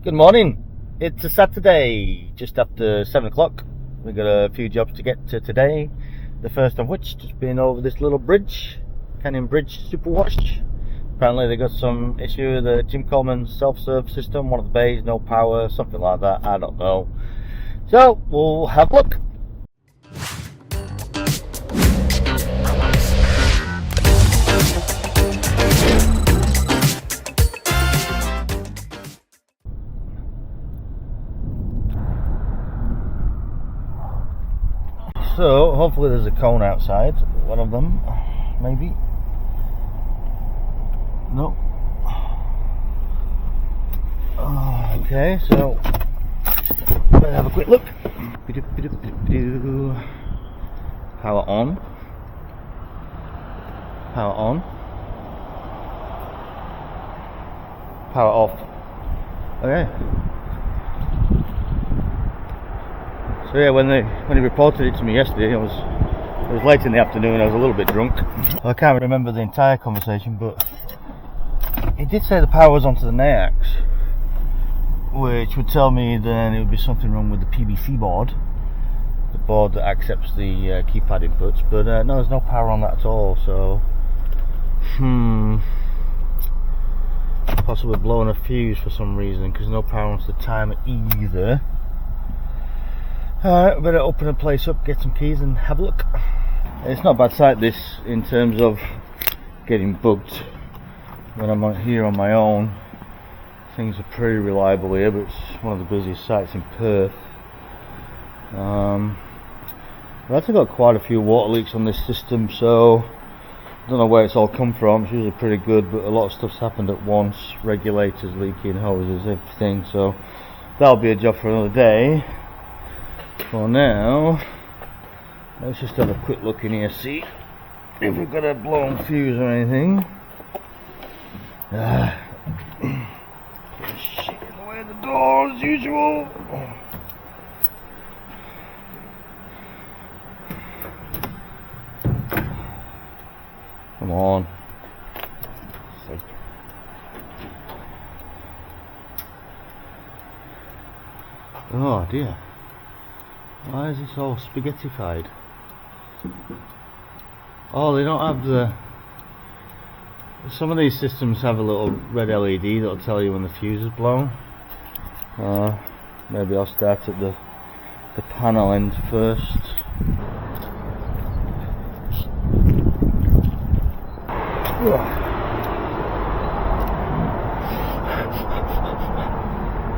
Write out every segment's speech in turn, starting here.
Good morning. It's a Saturday, just after 7 o'clock. We've got a few jobs to get to today. The first of which just being over this little bridge, Canyon Bridge Superwash. Apparently they got some issue with the Jim Coleman self-serve system, one of the bays, no power, something like that, I don't know. So, we'll have a look. So, hopefully there's a cone outside, one of them, maybe. No. Okay, so let's have a quick look. Power on. Power on. Power off. Okay. So yeah, when he reported it to me yesterday, it was late in the afternoon. I was a little bit drunk. I can't remember the entire conversation, but he did say the power was onto the NAIAX, which would tell me then it would be something wrong with the PVC board, the board that accepts the keypad inputs. But no, there's no power on that at all. So possibly blowing a fuse for some reason, because no power onto the timer either. Alright, we better open the place up, get some keys and have a look. It's not a bad sight this, in terms of getting bugged when I'm here on my own. Things are pretty reliable here, but it's one of the busiest sites in Perth. I've actually got quite a few water leaks on this system, so I don't know where it's all come from. It's usually pretty good, but a lot of stuff's happened at once. Regulators leaking, hoses, everything, so that'll be a job for another day. For now, let's just have a quick look in here, see if we've got a blown fuse or anything. Shit in the way of the door as usual. Come on. Oh dear. Why is this all spaghettified? Oh, they don't have the... Some of these systems have a little red LED that'll tell you when the fuse is blown. Maybe I'll start at the panel end first.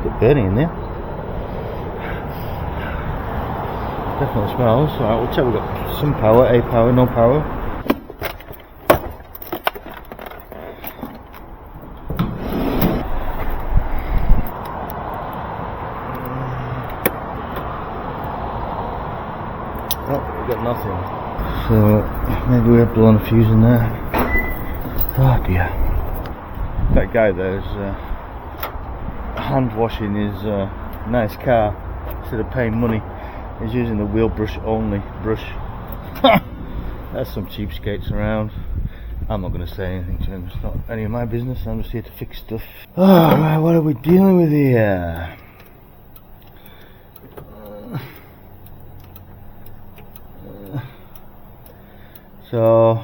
Bit burning in there. Definitely smells. Alright, we'll check. We've got some power, A power, no power. Oh, we've got nothing. So maybe we're blowing a fuse in there. Oh dear. That guy there is hand washing his nice car instead of paying money. He's using the wheel brush only brush. There's some cheapskates around. I'm not going to say anything to him. It's not any of my business. I'm just here to fix stuff. Alright, what are we dealing with here? So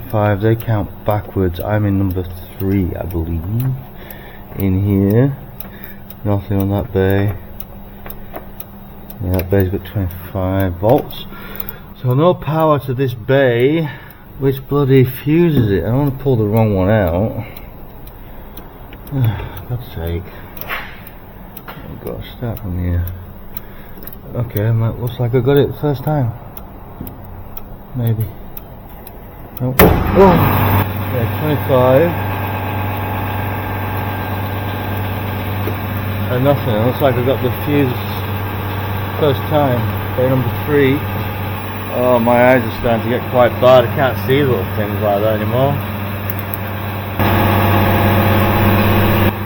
5, they count backwards. I'm in number 3, I believe. In here, nothing on that bay. Yeah, that bay's got 25 volts. So no power to this bay. Which bloody fuse is it? I don't want to pull the wrong one out. God's sake. I've got to start from here. Okay, looks like I got it the first time. Maybe. Oh, yeah, 25. And nothing. It looks like I got the fuse first time. Bay number 3. Oh, my eyes are starting to get quite bad. I can't see little things like that anymore.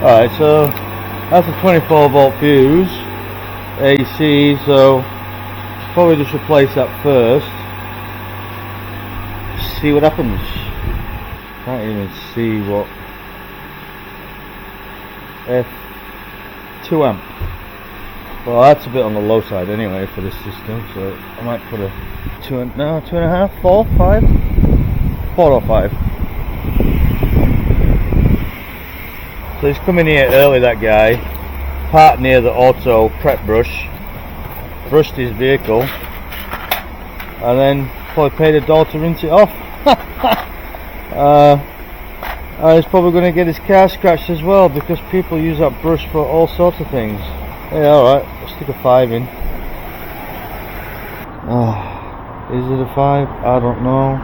Alright, so that's a 24 volt fuse, AC, so probably just replace that first. See what happens. Can't even see what 2 amp. Well, that's a bit on the low side anyway for this system, so I might put a 2.5, 4, 5, 4 or 5. So he's come in here early, that guy, parked near the auto prep brush, brushed his vehicle, and then probably paid $1 to rinse it off. He's probably going to get his car scratched as well, because people use that brush for all sorts of things. Yeah, alright, I'll stick a 5 in. Is it a 5? I don't know.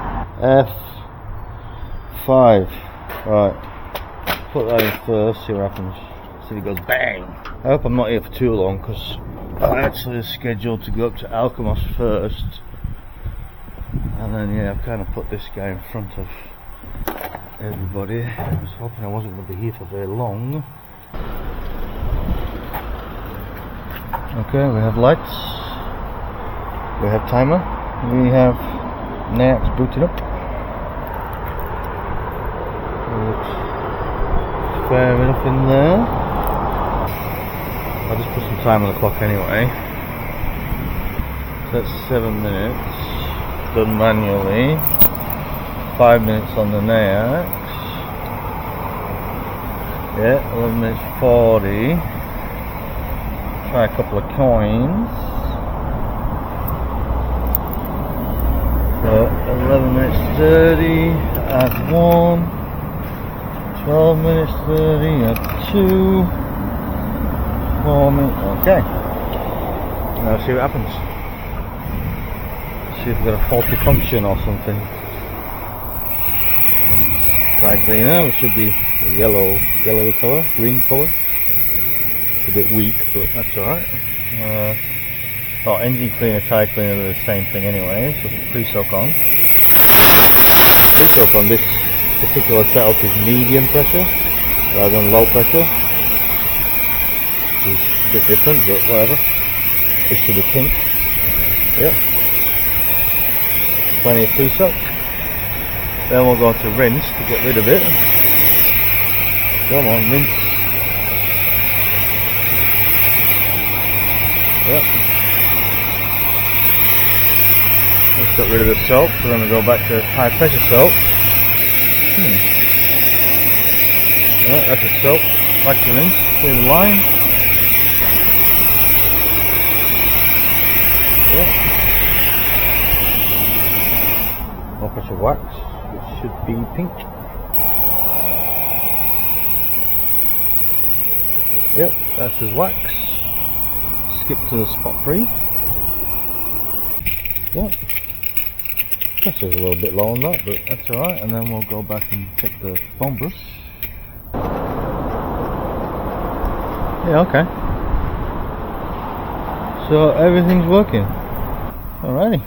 F5. Right. Put that in first, see what happens. See if it goes bang. I hope I'm not here for too long, because I'm actually scheduled to go up to Alkmaar first. And then, yeah, I've kind of put this guy in front of everybody. I was hoping I wasn't going to be here for very long. Okay, we have lights, we have timer, we have NAX booted up. Looks fair enough in there. I'll just put some time on the clock anyway. So that's 7 minutes, done manually. 5 minutes on the NAX. Yeah, 11 minutes 40. Try a couple of coins. So 11 minutes 30, add 1. 12 minutes 30, add 2. 4 minutes, okay. Now see what happens. See if we've got a faulty function or something. Try cleaner, which should be a yellowy colour, green colour. A bit weak, but that's alright. Engine cleaner, tyre cleaner are the same thing anyway, so pre-soak on. Pre-soak on this particular setup is medium pressure rather than low pressure. Which is a bit different, but whatever. This should be pink. Yep. Plenty of pre-soak. Then we'll go to rinse to get rid of it. Come on, rinse. Yep. Let's get rid of the soap, so then we go back to high pressure soap. Right, that's the soap. Back to rinse, clear the line. Yep. Low pressure wax, which should be pink. Yep, that's his wax. Skip to the spot 3. Yep. Pressure's a little bit low on that, but that's alright. And then we'll go back and check the foam brush. Yeah, okay. So everything's working. Alrighty.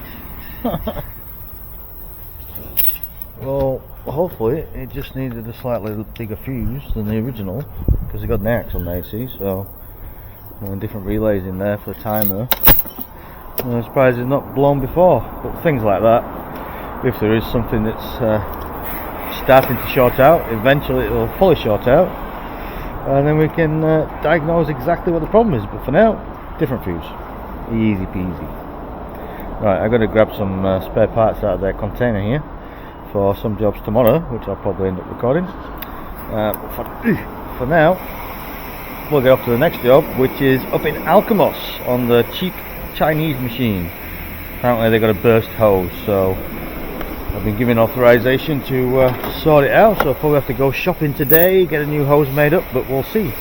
Well, hopefully it just needed a slightly bigger fuse than the original, because it got an axe on the AC, so different relays in there for the timer. I'm surprised it's not blown before, but things like that, if there is something that's starting to short out, eventually it will fully short out, and then we can diagnose exactly what the problem is. But for now, different fuse, easy peasy. Right, I've got to grab some spare parts out of their container here for some jobs tomorrow, which I'll probably end up recording. For now, we'll get off to the next job, which is up in Alkmaar on the cheap Chinese machine. Apparently they got a burst hose, so I've been given authorization to sort it out, so I'll probably have to go shopping today, get a new hose made up, but we'll see.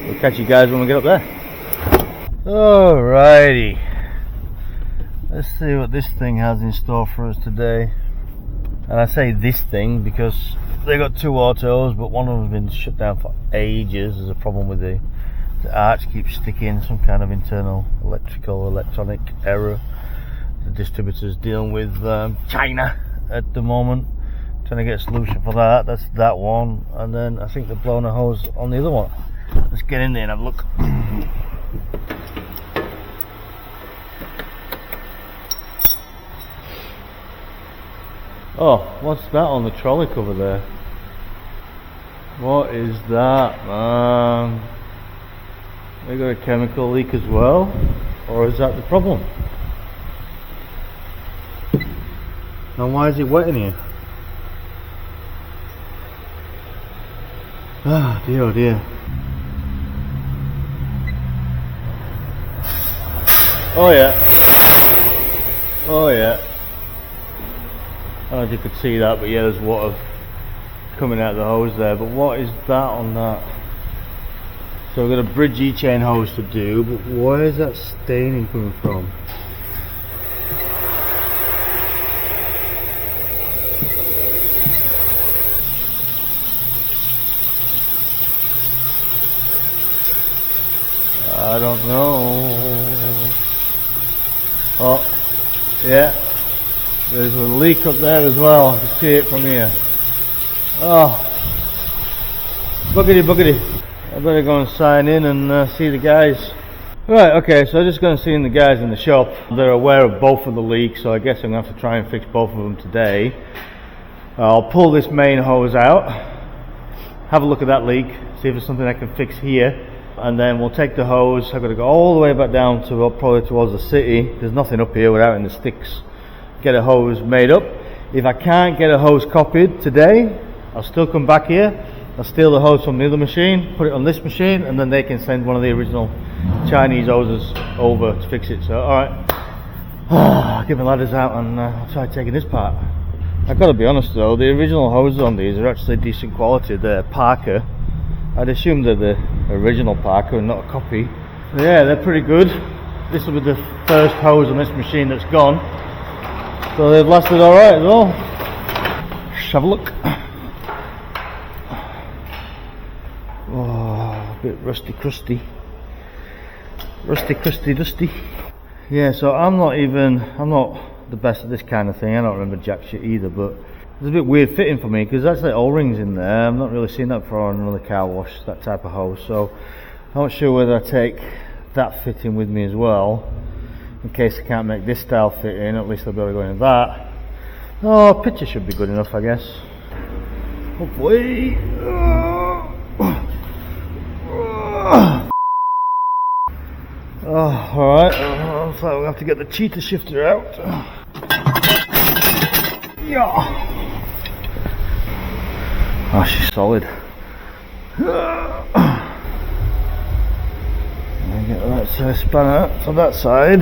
We'll catch you guys when we get up there. Alrighty, let's see what this thing has in store for us today. And I say this thing because they got 2 autos, but one of them's been shut down for ages. There's a problem with the arch keeps sticking, some kind of internal electronic error. The distributor's dealing with China at the moment, trying to get a solution for that. That's that one, and then I think they're blowing a hose on the other one. Let's get in there and have a look. Oh, what's that on the trolley cover there? What is that, man? We got a chemical leak as well, or is that the problem? And why is it wet in here? Ah, dear, oh dear. Oh yeah. Oh yeah. I don't know if you could see that, but yeah, there's water coming out of the hose there. But what is that on that? So we've got a bridge E-chain hose to do, but where is that staining coming from? I don't know. Oh, yeah. There's a leak up there as well. I can see it from here. Oh, buggity buggity. I better go and sign in and see the guys. Right, okay, so I'm just going to see the guys in the shop. They're aware of both of the leaks, so I guess I'm going to have to try and fix both of them today. I'll pull this main hose out, have a look at that leak, see if there's something I can fix here, and then we'll take the hose. I've got to go all the way back down to probably towards the city. There's nothing up here without in the sticks. Get a hose made up. If I can't get a hose copied today, I'll still come back here. I'll steal the hose from the other machine, put it on this machine, and then they can send one of the original Chinese hoses over to fix it. So, alright, I'll get my ladders out and I'll try taking this part. I've got to be honest though, the original hoses on these are actually decent quality. They're Parker. I'd assume they're the original Parker and not a copy. So yeah, they're pretty good. This will be the first hose on this machine that's gone. So they've lasted alright as well. Let's have a look. Oh, a bit rusty crusty. Rusty crusty dusty. Yeah, so I'm not the best at this kind of thing. I don't remember jack shit either, but it's a bit weird fitting for me because that's like O-rings in there. I'm not really seeing that for on another car wash, that type of hose. So I'm not sure whether I take that fitting with me as well, in case I can't make this style fit in. At least I'll be able to go in that. Oh, picture should be good enough, I guess. Hopefully. Oh, alright, looks like we'll have to get the cheetah shifter out. Yeah. Oh, she's solid. And get the right size spanner on that side.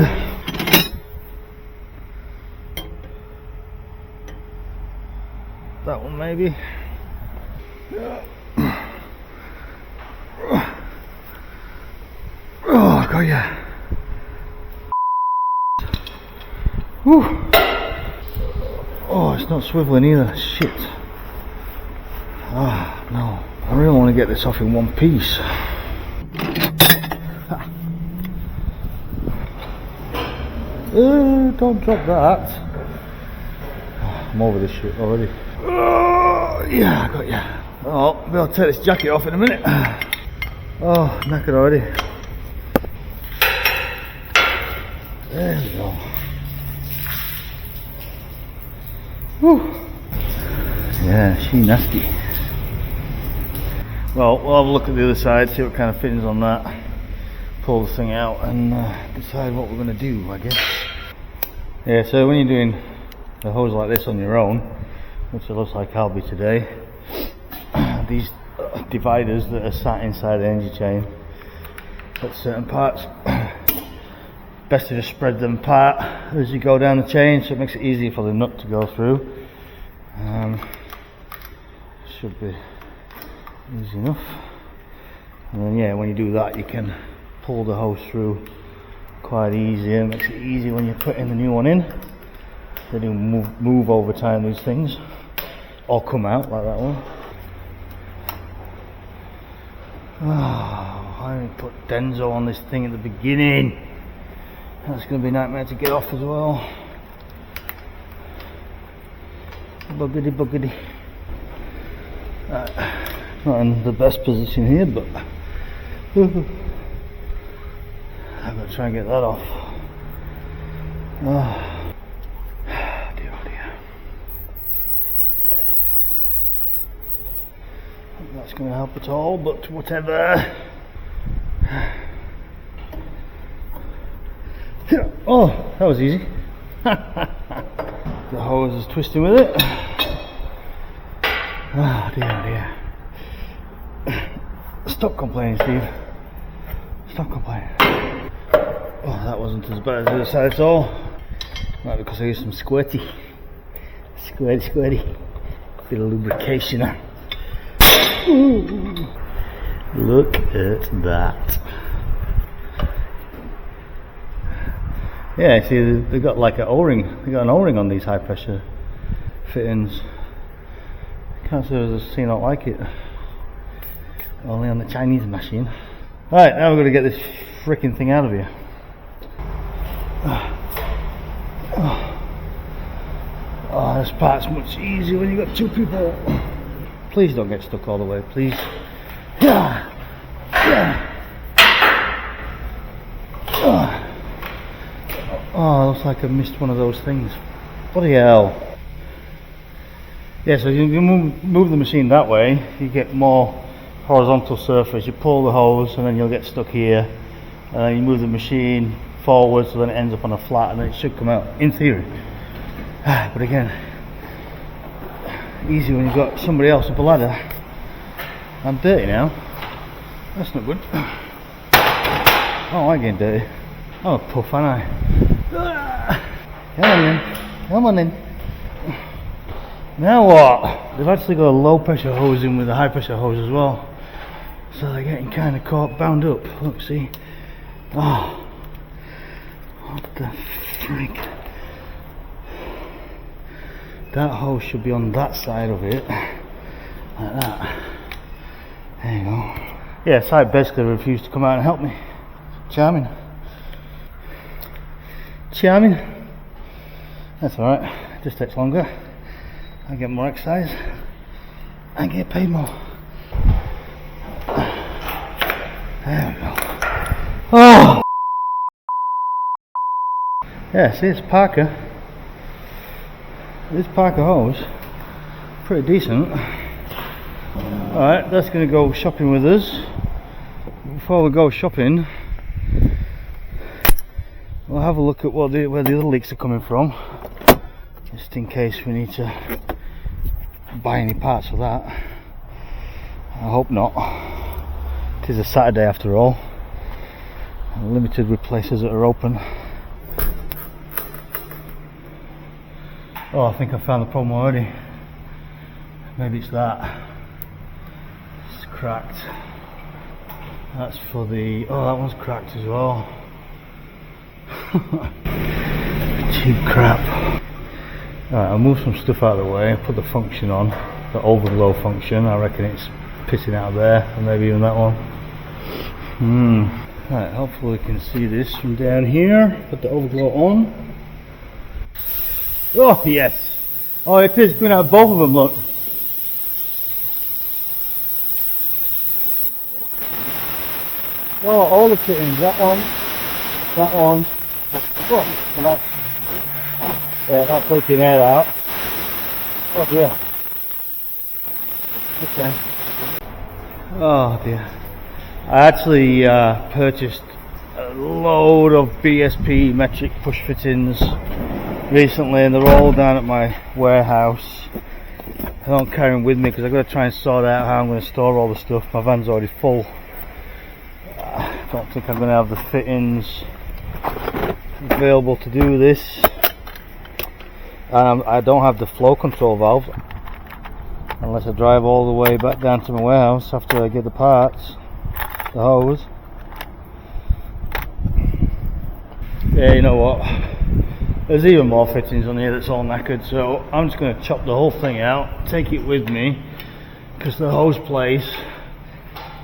That one maybe. Oh, got ya. Whew. Oh, it's not swiveling either. Shit. Ah, no. I really want to get this off in one piece. Don't drop that. I'm over this shit already. Yeah, I got ya. Oh, maybe I'll take this jacket off in a minute. Oh, knackered already. There we go. Whew. Yeah, she nasty. Well, we'll have a look at the other side, see what kind of fittings on that. Pull the thing out and decide what we're going to do, I guess. Yeah, so when you're doing a hose like this on your own, which it looks like I'll be today, these dividers that are sat inside the energy chain at certain parts, best to just spread them apart as you go down the chain, so it makes it easier for the nut to go through. Should be easy enough. And then yeah, when you do that you can pull the hose through quite easy. It makes it easy when you're putting the new one in. They do move over time, these things, or come out like that one. Oh, I didn't put Denso on this thing at the beginning. That's going to be a nightmare to get off as well. Buggity buggity. Not in the best position here, but I've got to try and get that off. Oh, dear, oh dear. Not that's going to help at all, but whatever. Oh, that was easy. The hose is twisting with it. Oh dear, Stop complaining, Steve. Stop complaining. Oh, that wasn't as bad as the other side at all. Not because I used some squirty. Squirty. Bit of lubrication. Ooh. Look at that. Yeah, see, they've got like an O-ring. They got an O-ring on these high pressure fittings. Can't say there's a scene not like it. Only on the Chinese machine. Right, now we're going to get this freaking thing out of here. Oh, this part's much easier when you've got two people. Please don't get stuck all the way, please. Oh, looks like I missed one of those things. Bloody hell. Yeah, so you move the machine that way, you get more horizontal surface. You pull the hose and then you'll get stuck here. And then you move the machine forward so then it ends up on a flat and then it should come out, in theory. But again, easy when you've got somebody else up a ladder. I'm dirty now. That's not good. Oh, I'm getting dirty. I'm a puff, aren't I? Come on in. Now what? They've actually got a low pressure hose in with a high pressure hose as well. So they're getting kind of caught, bound up. Look, see? Oh. What the freak? That hose should be on that side of it. Like that. There you go. Yeah, side basically refused to come out and help me. Charming. That's alright, it just takes longer. I get more exercise. I get paid more. There we go. Oh! Yeah, see, it's Parker. This Parker hose, pretty decent. Alright, that's going to go shopping with us. Before we go shopping, we'll have a look at where the other leaks are coming from, just in case we need to buy any parts for that. I hope not. It is a Saturday after all. Limited replacers that are open. Oh, I think I found the problem already. Maybe it's that. It's cracked. That's for the... oh, that one's cracked as well. Cheap crap. Alright, I'll move some stuff out of the way, put the function on, the overglow function. I reckon it's pissing out of there, and maybe even that one. Right, hopefully we can see this from down here. Put the overglow on. Oh yes! Oh, it is going out both of them, look. Oh, all the fittings, that one. Oh, that's leaking air out. Oh dear. Okay. Oh dear. I actually purchased a load of BSP metric push fittings recently, and they're all down at my warehouse. I don't carry them with me because I've got to try and sort out how I'm going to store all the stuff. My van's already full. I don't think I'm going to have the fittings available to do this. I don't have the flow control valve unless I drive all the way back down to my warehouse after I get the parts, the hose. Yeah, you know what, there's even more fittings on here that's all knackered, so I'm just going to chop the whole thing out, take it with me, because the hose place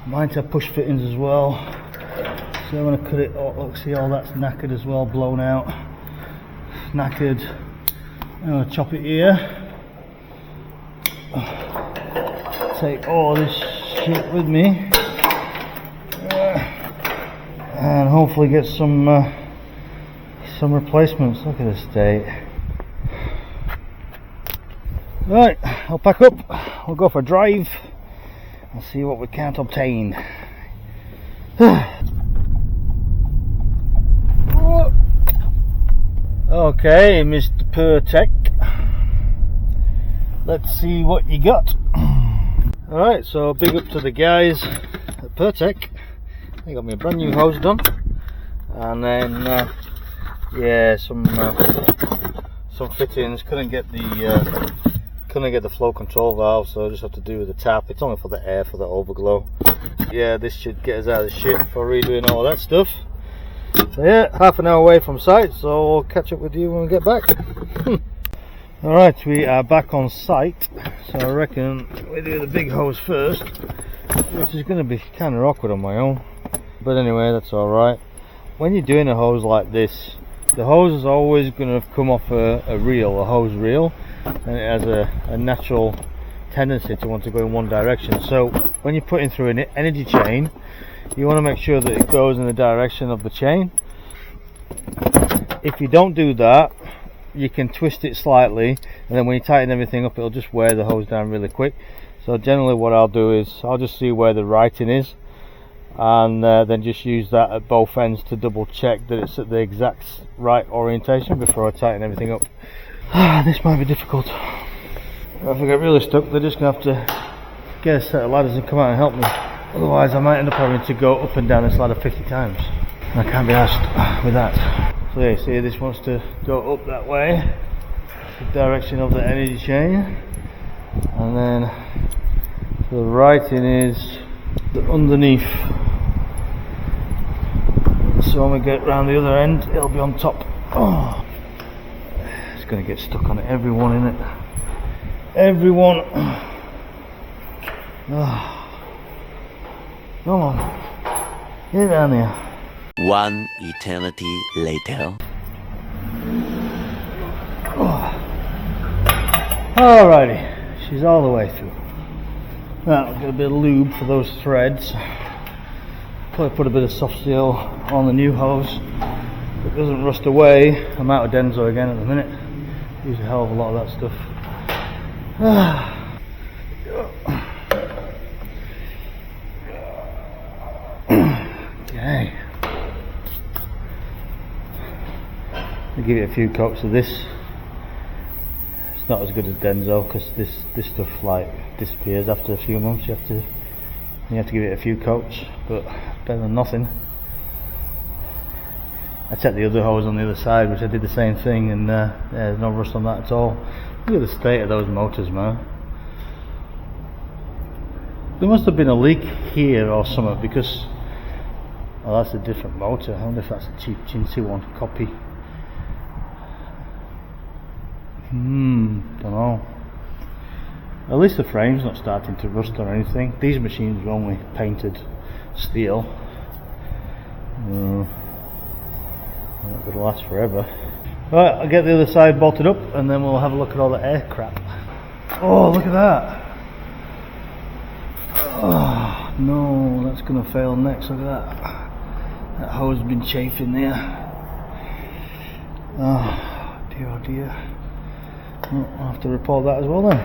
might have push fittings as well. So I'm going to cut it. Oh, look, see, all that's knackered as well, blown out, knackered. I'm going to chop it here, take all this shit with me, and hopefully get some replacements. Look at the state. Right, I'll pack up, we'll go for a drive and see what we can't obtain. Okay, Mr. Pertec, let's see what you got. Alright, so big up to the guys at Pertec. They got me a brand new hose done, and then yeah, some fittings. Couldn't get the flow control valve, so I just have to do with the tap. It's only for the air, for the overglow. Yeah, this should get us out of the shit for redoing all that stuff. So yeah, half an hour away from site, so I'll catch up with you when we get back. Alright, we are back on site, so I reckon we do the big hose first, which is going to be kind of awkward on my own, but anyway, that's alright. When you're doing a hose like this, the hose is always going to come off a hose reel, and it has a natural tendency to want to go in one direction. So when you're putting through an energy chain, you want to make sure that it goes in the direction of the chain. If you don't do that, you can twist it slightly, and then when you tighten everything up, it'll just wear the hose down really quick. So generally what I'll do is I'll just see where the writing is, and then just use that at both ends to double check that it's at the exact right orientation before I tighten everything up. This might be difficult. If I get really stuck, they're just going to have to get a set of ladders and come out and help me. Otherwise I might end up having to go up and down this ladder 50 times. I can't be asked with that. So yeah, see, this wants to go up that way, the direction of the energy chain, and then the writing is underneath. So when we get round the other end, it'll be on top. Oh, it's going to get stuck on everyone in it. Everyone. Oh. Come on, get down here. One eternity later. Oh. Alrighty, she's all the way through. Right, we'll get a bit of lube for those threads. Probably put a bit of soft seal on the new hose. If it doesn't rust away, I'm out of Denso again at the minute. Use a hell of a lot of that stuff. Okay. I'll give it a few coats of this. It's not as good as Denso because this stuff like disappears after a few months. You have to give it a few coats, but better than nothing. I checked the other hose on the other side, which I did the same thing, and there's no rust on that at all. Look at the state of those motors, man. There must have been a leak here or something, because oh, that's a different motor. I wonder if that's a cheap chintzy one, copy. Don't know. At least the frame's not starting to rust or anything. These machines are only painted steel. Not going to last forever. Right, I'll get the other side bolted up, and then we'll have a look at all the air crap. Oh, look at that! Oh no, that's going to fail next. Look at that. That hose has been chafing there. Oh dear, oh dear. Well, I'll have to report that as well then.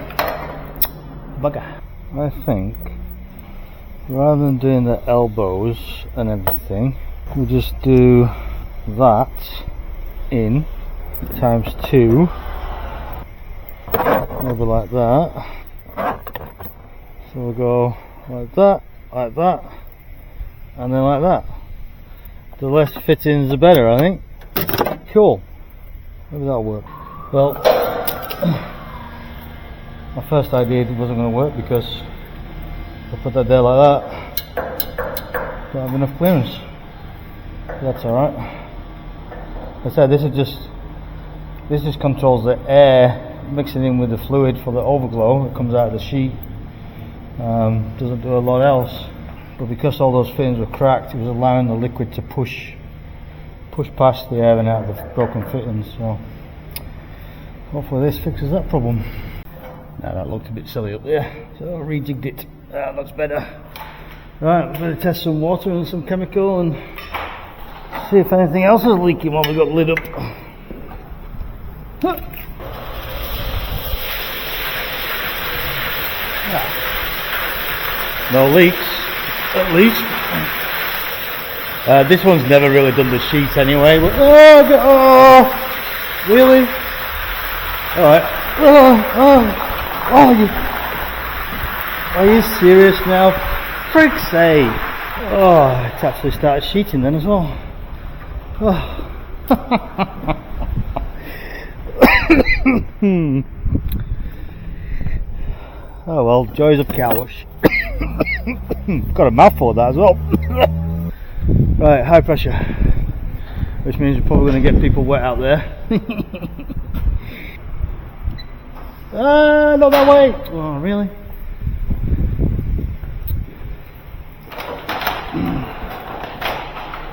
Bugger. I think rather than doing the elbows and everything, we just do that in times 2 over like that. So we'll go like that, and then like that. The less fittings the better, I think. Cool. Maybe that'll work. Well, my first idea wasn't going to work because I put that there like that. Don't have enough clearance. That's alright. Like I said, this just controls the air mixing in with the fluid for the overglow that comes out of the sheet. Doesn't do a lot else, but because all those fittings were cracked, it was allowing the liquid to push past the air and out of the broken fittings. So hopefully this fixes that problem. Now that looked a bit silly up there, so I rejigged it. That looks better. Right, we're going to test some water and some chemical and see if anything else is leaking while we got the lid up. No leaks, at least. This one's never really done the sheet anyway, but Really? Alright. Are you serious now? Frick's sake. Oh, it's actually started sheeting then as well. Oh. Oh well, joys of car wash. Got a mouthful of that as well. Right, high pressure, which means we're probably going to get people wet out there. Ah, not that way. Oh, really?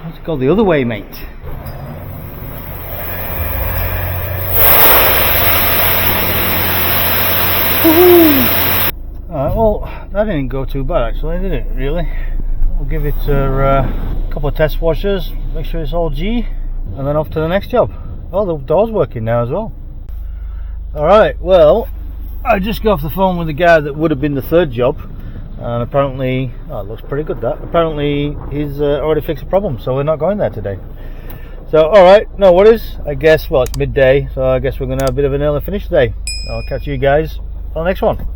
Let's go the other way, mate. Alright, well, that didn't go too bad actually, did it? Really? We'll give it a couple of test washes, make sure it's all G, and then off to the next job. Oh, the door's working now as well. Alright, well, I just got off the phone with the guy that would have been the third job, and apparently, oh, it looks pretty good that. Apparently he's already fixed the problem, so we're not going there today. So, alright, no worries. I guess, well, it's midday, so I guess we're going to have a bit of an early finish today. I'll catch you guys on the next one.